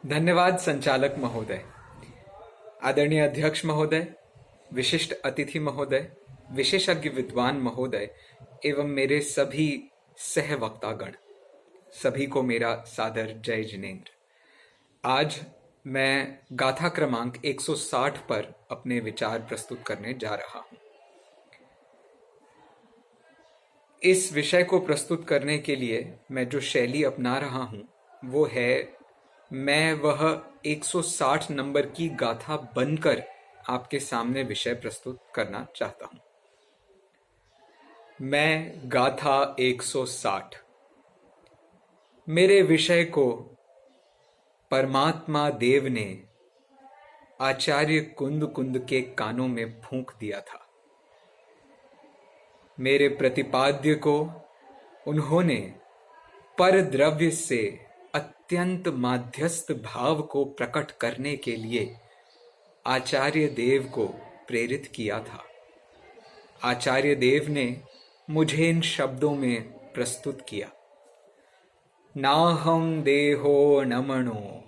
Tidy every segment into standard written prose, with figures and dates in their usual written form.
धन्यवाद संचालक महोदय, आदरणीय अध्यक्ष महोदय, विशिष्ट अतिथि महोदय, विशेषज्ञ विद्वान महोदय एवं मेरे सभी सहवक्तागण, सभी को मेरा सादर जय जिनेन्द्र। आज मैं गाथा क्रमांक 160 पर अपने विचार प्रस्तुत करने जा रहा हूं। इस विषय को प्रस्तुत करने के लिए मैं जो शैली अपना रहा हूं वो है, मैं वह 160 नंबर की गाथा बनकर आपके सामने विषय प्रस्तुत करना चाहता हूं। मैं गाथा 160। मेरे विषय को परमात्मा देव ने आचार्य कुंद कुंद के कानों में फूंक दिया था। मेरे प्रतिपाद्य को उन्होंने पर द्रव्य से अत्यंत माध्यस्थ भाव को प्रकट करने के लिए आचार्य देव को प्रेरित किया था। आचार्य देव ने मुझे इन शब्दों में प्रस्तुत किया। नाहं देहो न मनो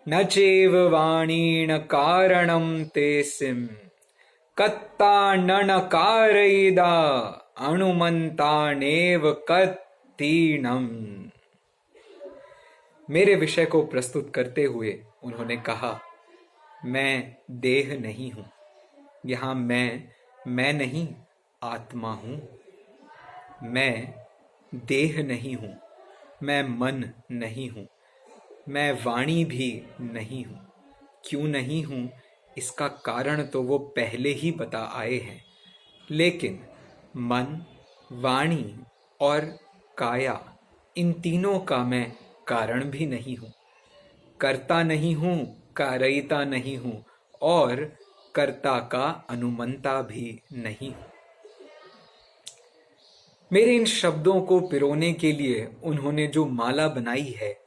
न चैव वाणी न कारणं तेसिं कत्ता न कारयिदा अनुमंतानेव कत्तीणम्। मेरे विषय को प्रस्तुत करते हुए उन्होंने कहा, मैं देह नहीं हूं। यहां मैं नहीं आत्मा हूं। मैं देह नहीं हूं, मैं मन नहीं हूं, मैं वाणी भी नहीं हूं। क्यों नहीं हूं इसका कारण तो वो पहले ही बता आए हैं, लेकिन मन, वाणी और काया, इन तीनों का मैं कारण भी नहीं हूं। कर्ता नहीं हूं, कारयिता नहीं हूं और कर्ता का अनुमंता भी नहीं हूं। मेरे इन शब्दों को पिरोने के लिए उन्होंने जो माला बनाई है,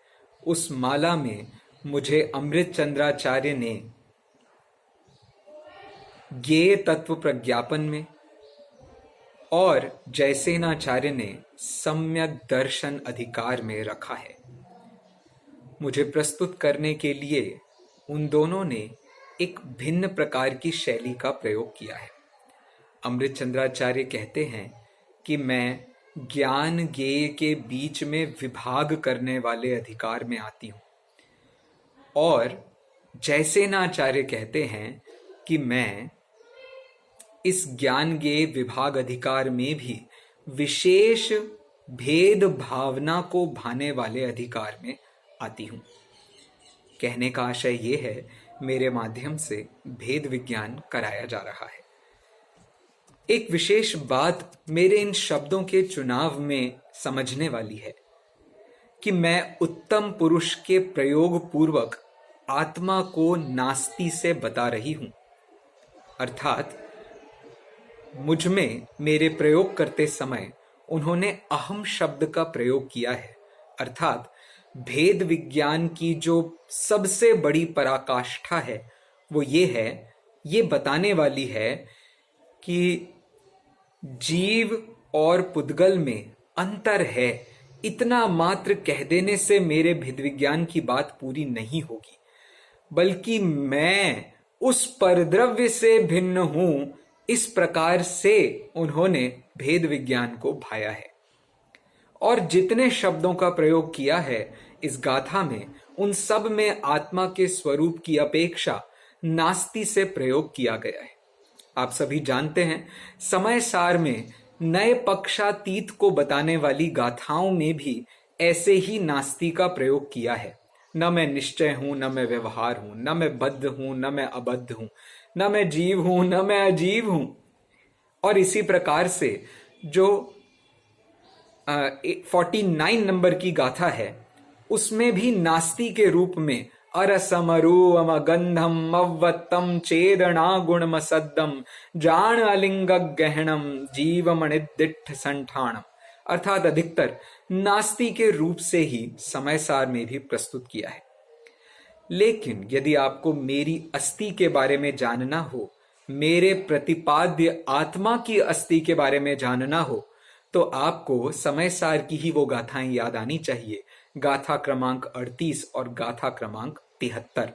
उस माला में मुझे अमृत चंद्राचार्य ने ज्ञेय तत्व प्रज्ञापन में और जयसेनाचार्य ने सम्यक दर्शन अधिकार में रखा है। मुझे प्रस्तुत करने के लिए उन दोनों ने एक भिन्न प्रकार की शैली का प्रयोग किया है। अमृत चंद्राचार्य कहते हैं कि मैं ज्ञान ज्ञेय के बीच में विभाग करने वाले अधिकार में आती हूं, और जयसेनाचार्य कहते हैं कि मैं इस ज्ञान ज्ञेय विभाग अधिकार में भी विशेष भेद भावना को भाने वाले अधिकार में आती हूं। कहने का आशय यह है, मेरे माध्यम से भेद विज्ञान कराया जा रहा है। एक विशेष बात मेरे इन शब्दों के चुनाव में समझने वाली है कि मैं उत्तम पुरुष के प्रयोग पूर्वक आत्मा को नास्ति से बता रही हूं। अर्थात मुझ में मेरे प्रयोग करते समय उन्होंने अहम शब्द का प्रयोग किया है। अर्थात भेद विज्ञान की जो सबसे बड़ी पराकाष्ठा है वो ये है, ये बताने वाली है कि जीव और पुद्गल में अंतर है। इतना मात्र कह देने से मेरे भेद विज्ञान की बात पूरी नहीं होगी, बल्कि मैं उस परद्रव्य से भिन्न हूं, इस प्रकार से उन्होंने भेद विज्ञान को भाया है। और जितने शब्दों का प्रयोग किया है इस गाथा में, उन सब में आत्मा के स्वरूप की अपेक्षा नास्ति से प्रयोग किया गया है। आप सभी जानते हैं, समय सार में नए पक्षातीत को बताने वाली गाथाओं में भी ऐसे ही नास्ति का प्रयोग किया है। न मैं निश्चय हूं, न मैं व्यवहार हूं, न मैं बद्ध हूं, न मैं अबद्ध हूं, न मैं जीव हूं, न मैं अजीव हूं। और इसी प्रकार से जो 49 नंबर की गाथा है, उसमें भी नास्ति के रूप में अरसमरू अमगंधम अवत्तम चेदना गुणमसद्दम जान अलिंग गहनम जीवमणिदिठ संठाणम, अर्थात अधिकतर नास्ति के रूप से ही समय सार में भी प्रस्तुत किया है। लेकिन यदि आपको मेरी अस्थि के बारे में जानना हो, मेरे प्रतिपाद्य आत्मा की अस्थि के बारे में जानना हो, तो आपको समय सार की ही वो गाथाएं याद आनी चाहिए, गाथा क्रमांक 38 और गाथा क्रमांक 73,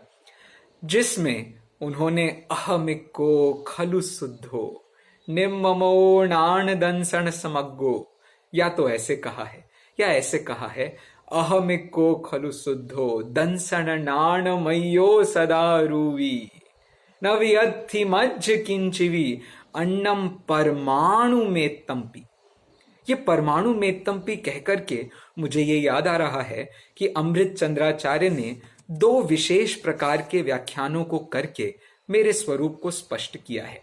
जिसमें उन्होंने अहमिको खलु शुद्धो निम्ममो नाण दंसन समग्गो, या तो ऐसे कहा है या ऐसे कहा है, अहमिको खलु शुद्धो दंसन नाण मय्यो सदा रूवी न वियद्धि मज्ज किंचिवी अन्नम परमाणु में तंपी। ये परमाणु में तंपी कहकर के मुझे ये याद आ रहा है कि अमृत चंद्राचार्य ने दो विशेष प्रकार के व्याख्यानों को करके मेरे स्वरूप को स्पष्ट किया है।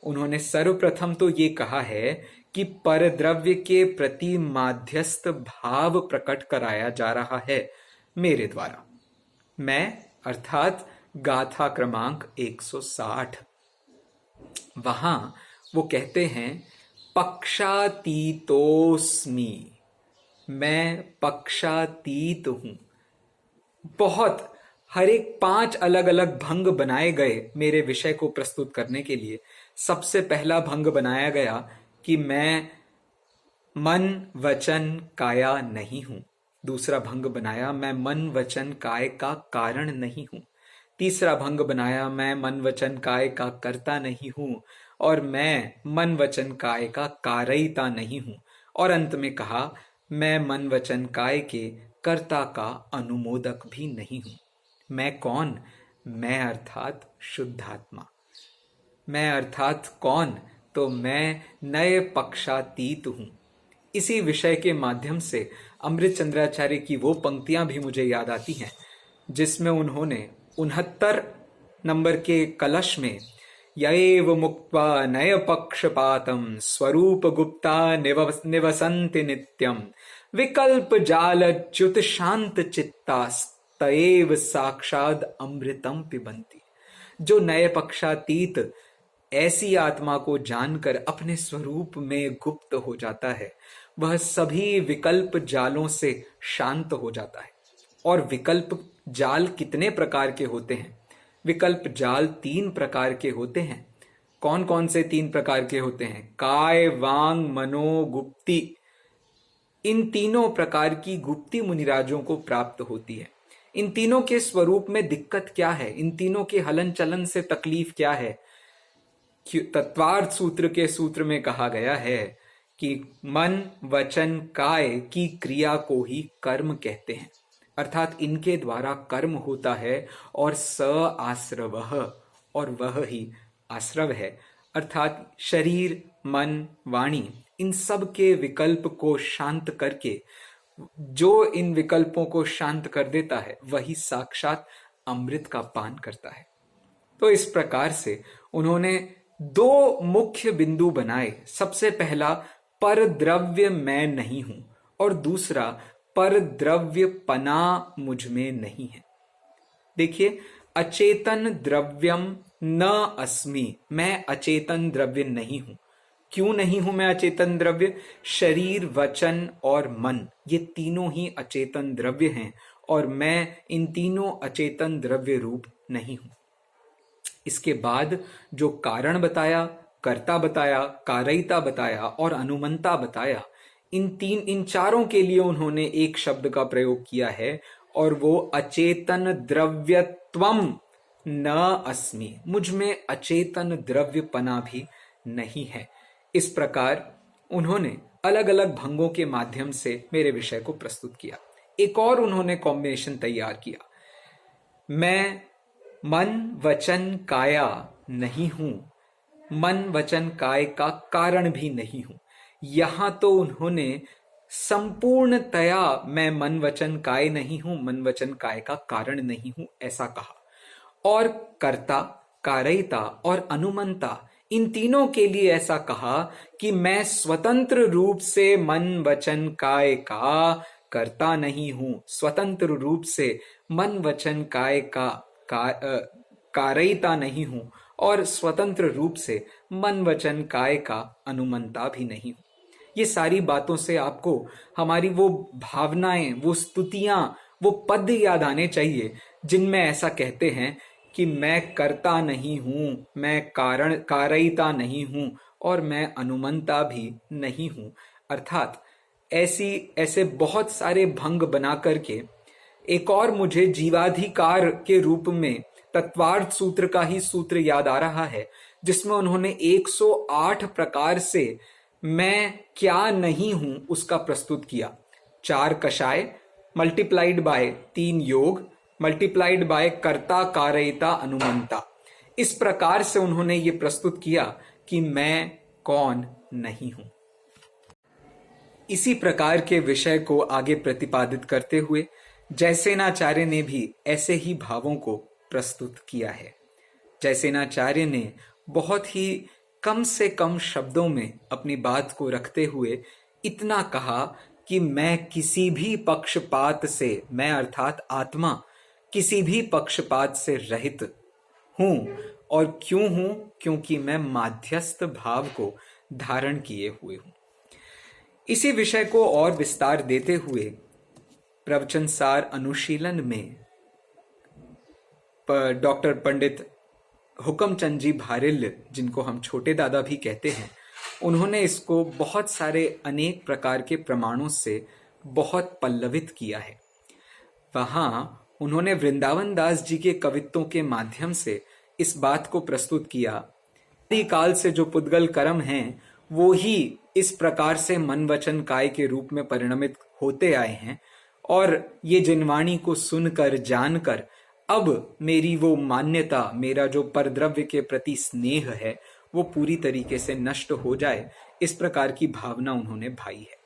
उन्होंने सर्वप्रथम तो ये कहा है कि परद्रव्य के प्रति माध्यस्थ भाव प्रकट कराया जा रहा है मेरे द्वारा। मैं अर्थात गाथा क्रमांक 160, वहां वो कहते हैं पक्षातीतोस्मि, मैं पक्षातीत हूं। बहुत हर एक 5 अलग अलग भंग बनाए गए मेरे विषय को प्रस्तुत करने के लिए। सबसे पहला भंग बनाया गया कि मैं मन वचन काया नहीं हूं। दूसरा भंग बनाया मैं मन वचन काय का कारण नहीं हूं। तीसरा भंग बनाया मैं मन वचन काय का कर्ता नहीं हूं, और मैं मन वचन काय का कारयिता नहीं हूं। और अंत में कहा मैं मन वचन काय के कर्ता का अनुमोदक भी नहीं हूं। मैं कौन? मैं अर्थात शुद्धात्मा। मैं अर्थात कौन? तो मैं नए पक्षातीत हूं। इसी विषय के माध्यम से अमृत चंद्राचार्य की वो पंक्तियां भी मुझे याद आती हैं जिसमें उन्होंने 69 नंबर के कलश में यएव मुक्त्वा नय पक्षपातम स्वरूप गुप्ता निवसन्ति नित्यम विकल्प जाल च्युत शांत चित्तास्तएव साक्षाद अमृतम पिबंती। जो नए पक्षातीत ऐसी आत्मा को जानकर अपने स्वरूप में गुप्त हो जाता है, वह सभी विकल्प जालों से शांत हो जाता है। और विकल्प जाल कितने प्रकार के होते हैं? विकल्प जाल 3 प्रकार के होते हैं। कौन कौन से 3 प्रकार के होते हैं? काय वांग मनो गुप्ति। इन तीनों प्रकार की गुप्ति मुनिराजों को प्राप्त होती है। इन तीनों के स्वरूप में दिक्कत क्या है? इन तीनों के हलन चलन से तकलीफ क्या है? तत्वार्थ सूत्र के सूत्र में कहा गया है कि मन वचन काय की क्रिया को ही कर्म कहते हैं, अर्थात इनके द्वारा कर्म होता है, और स आश्रवः, और वह ही आश्रव है, अर्थात शरीर मन वाणी इन सब के विकल्प को शांत करके जो इन विकल्पों को शांत कर देता है वही साक्षात अमृत का पान करता है। तो इस प्रकार से उन्होंने 2 मुख्य बिंदु बनाए। सबसे पहला परद्रव्य मैं नहीं हूं, और दूसरा परद्रव्य पना मुझ में नहीं है। देखिए, अचेतन द्रव्यम न अस्मि, मैं अचेतन द्रव्य नहीं हूं। क्यों नहीं हूं मैं अचेतन द्रव्य? शरीर वचन और मन ये तीनों ही अचेतन द्रव्य हैं, और मैं इन तीनों अचेतन द्रव्य रूप नहीं हूं। इसके बाद जो कारण बताया, कर्ता बताया, कारयिता बताया और अनुमंता बताया, इन चारों के लिए उन्होंने एक शब्द का प्रयोग किया है, और वो अचेतन द्रव्यत्वम न अस्मि, मुझ में अचेतन द्रव्यपना भी नहीं है। इस प्रकार उन्होंने अलग अलग भंगों के माध्यम से मेरे विषय को प्रस्तुत किया। एक और उन्होंने कॉम्बिनेशन तैयार किया, मैं मन वचन काया नहीं हूं, मन वचन काय का कारण भी नहीं हूं। यहां तो उन्होंने संपूर्णतया मैं मन वचन काय नहीं हूं, मन वचन काय का कारण नहीं हूं ऐसा कहा। और कर्ता, कारयिता और अनुमंता इन तीनों के लिए ऐसा कहा कि मैं स्वतंत्र रूप से मन वचन काय का कर्ता नहीं हूं, स्वतंत्र रूप से मन वचन काय का कारयिता नहीं हूं, और स्वतंत्र रूप से मन वचन काय का अनुमंता भी नहीं हूं। ये सारी बातों से आपको हमारी वो भावनाएं, वो स्तुतियां, वो पद याद आने चाहिए जिनमें ऐसा कहते हैं कि मैं कर्ता नहीं हूं, मैं कारयिता नहीं हूं, और मैं अनुमंता भी नहीं हूं। अर्थात ऐसे बहुत सारे भंग बना करके एक और मुझे जीवाधिकार के रूप में तत्वार्थ सूत्र का ही सूत्र याद आ रहा है, जिसमें उन्होंने 108 प्रकार से मैं क्या नहीं हूं उसका प्रस्तुत किया। 4 कषाय मल्टीप्लाइड बाय 3 योग मल्टीप्लाइड बाय कर्ता कारयिता अनुमंता। इस प्रकार से उन्होंने ये प्रस्तुत किया कि मैं कौन नहीं हूं। इसी प्रकार के विषय को आगे प्रतिपादित करते हुए जयसेनाचार्य ने भी ऐसे ही भावों को प्रस्तुत किया है। जयसेनाचार्य ने बहुत ही कम से कम शब्दों में अपनी बात को रखते हुए इतना कहा कि मैं किसी भी पक्षपात से, मैं अर्थात आत्मा किसी भी पक्षपात से रहित हूं। और क्यों हूं? क्योंकि मैं माध्यस्थ भाव को धारण किए हुए हूं। इसी विषय को और विस्तार देते हुए प्रवचन सार अनुशीलन में डॉक्टर पंडित हुक्मचंद जी भारिल्य, जिनको हम छोटे दादा भी कहते हैं, उन्होंने इसको बहुत सारे अनेक प्रकार के प्रमाणों से बहुत पल्लवित किया है। वहां उन्होंने वृंदावन दास जी के कवित्वों के माध्यम से इस बात को प्रस्तुत किया। काल से जो पुद्गल कर्म हैं वो ही इस प्रकार से मन वचन काय के रूप में परिणमित होते आए हैं, और ये जिनवाणी को सुनकर जानकर अब मेरी वो मान्यता, मेरा जो परद्रव्य के प्रति स्नेह है वो पूरी तरीके से नष्ट हो जाए, इस प्रकार की भावना उन्होंने भाई है।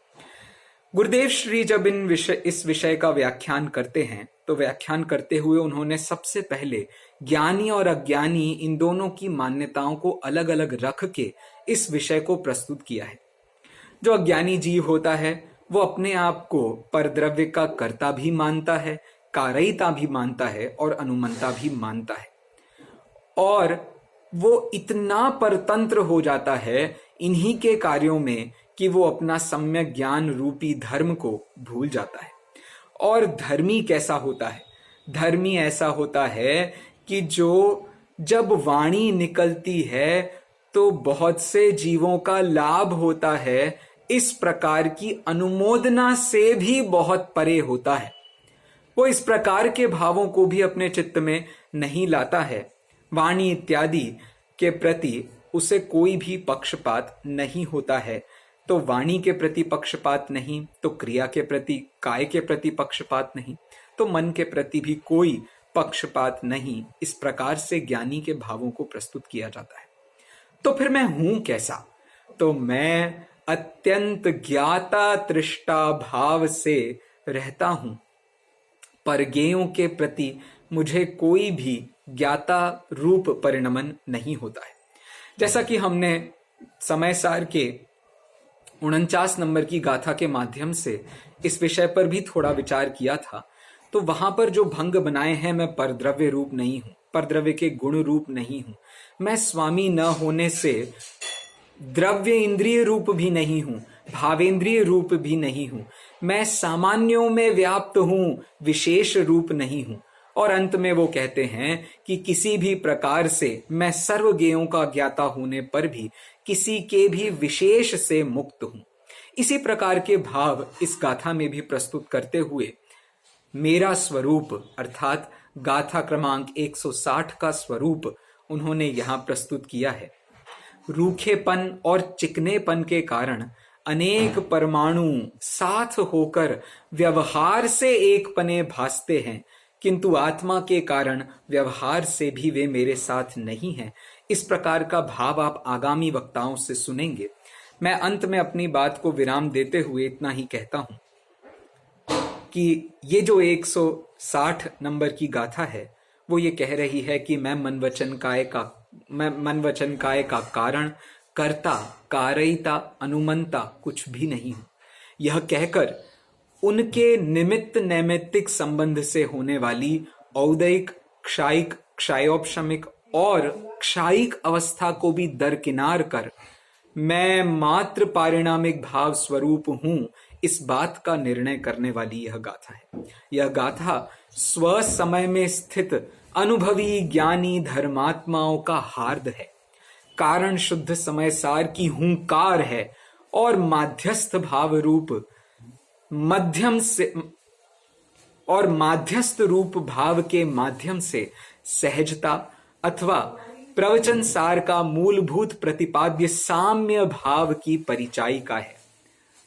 गुरुदेव श्री जब इस विषय का व्याख्यान करते हैं तो व्याख्यान करते हुए उन्होंने सबसे पहले ज्ञानी और अज्ञानी इन दोनों की मान्यताओं को अलग अलग रख के इस विषय को प्रस्तुत किया है। जो अज्ञानी जीव होता है वो अपने आप को परद्रव्य का कर्ता भी मानता है, कारयिता भी मानता है और अनुमंता भी मानता है, और वो इतना परतंत्र हो जाता है इन्हीं के कार्यों में कि वो अपना सम्यक ज्ञान रूपी धर्म को भूल जाता है। और धर्मी कैसा होता है? धर्मी ऐसा होता है कि जो जब वाणी निकलती है तो बहुत से जीवों का लाभ होता है, इस प्रकार की अनुमोदना से भी बहुत परे होता है। वो इस प्रकार के भावों को भी अपने चित्त में नहीं लाता है। वाणी इत्यादि के प्रति उसे कोई भी पक्षपात नहीं होता है। तो वाणी के प्रति पक्षपात नहीं, तो क्रिया के प्रति, काय के प्रति पक्षपात नहीं, तो मन के प्रति भी कोई पक्षपात नहीं। इस प्रकार से ज्ञानी के भावों को प्रस्तुत किया जाता है। तो फिर मैं हूं कैसा? तो मैं अत्यंत ज्ञाता तृष्टा भाव से रहता हूं। परगेयों के प्रति मुझे कोई भी ज्ञाता रूप परिणमन नहीं होता है। जैसा कि हमने समय सार के 49 नंबर की गाथा के माध्यम से इस विषय पर भी थोड़ा विचार किया था, तो वहां पर जो भंग बनाए हैं, मैं परद्रव्य रूप नहीं हूं, परद्रव्य के गुण रूप नहीं हूं, मैं स्वामी न होने से द्रव्य इंद्रिय रूप भी नहीं हूं, भावेंद्रिय रूप भी नहीं हूं, मैं सामान्यों में व्याप्त हूं, विशेष रूप नहीं हूं। और अंत में वो कहते हैं कि किसी भी प्रकार से मैं सर्वज्ञेयों का ज्ञाता होने पर भी किसी के भी विशेष से मुक्त हूं। इसी प्रकार के भाव इस गाथा में भी प्रस्तुत करते हुए मेरा स्वरूप अर्थात गाथा क्रमांक 160 का स्वरूप उन्होंने यहां प्रस्तुत किया है। रूखेपन और चिकनेपन के कारण अनेक परमाणु साथ होकर व्यवहार से एक पने भासते हैं, किंतु आत्मा के कारण व्यवहार से भी वे मेरे साथ नहीं हैं। इस प्रकार का भाव आप आगामी वक्ताओं से सुनेंगे। मैं अंत में अपनी बात को विराम देते हुए इतना ही कहता हूं कि ये जो 160 नंबर की गाथा है वो ये कह रही है कि मैं मन वचन काय का कारण, कर्ता, कारयिता, अनुमंता कुछ भी नहीं हूं। यह कहकर उनके निमित्त नैमित्तिक संबंध से होने वाली औदैक, क्षायिक, क्षायोपशमिक और क्षायिक अवस्था को भी दरकिनार कर मैं मात्र पारिणामिक भाव स्वरूप हूं, इस बात का निर्णय करने वाली यह गाथा है। यह गाथा स्व समय में स्थित अनुभवी ज्ञानी धर्मात्माओं का हार्द है, कारण शुद्ध समय सार की हुंकार है और माध्यस्थ भाव रूप और माध्यस्थ रूप भाव के माध्यम से सहजता अथवा प्रवचन सार का मूलभूत प्रतिपाद्य साम्य भाव की परिचायिका है।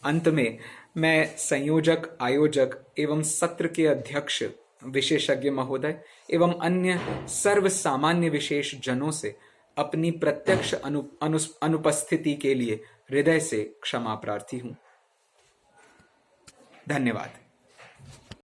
अंत में मैं संयोजक, आयोजक एवं सत्र के अध्यक्ष, विशेषज्ञ महोदय एवं अन्य सर्व सामान्य विशेष जनों से अपनी प्रत्यक्ष अनुपस्थिति के लिए हृदय से क्षमा प्रार्थी हूं। धन्यवाद।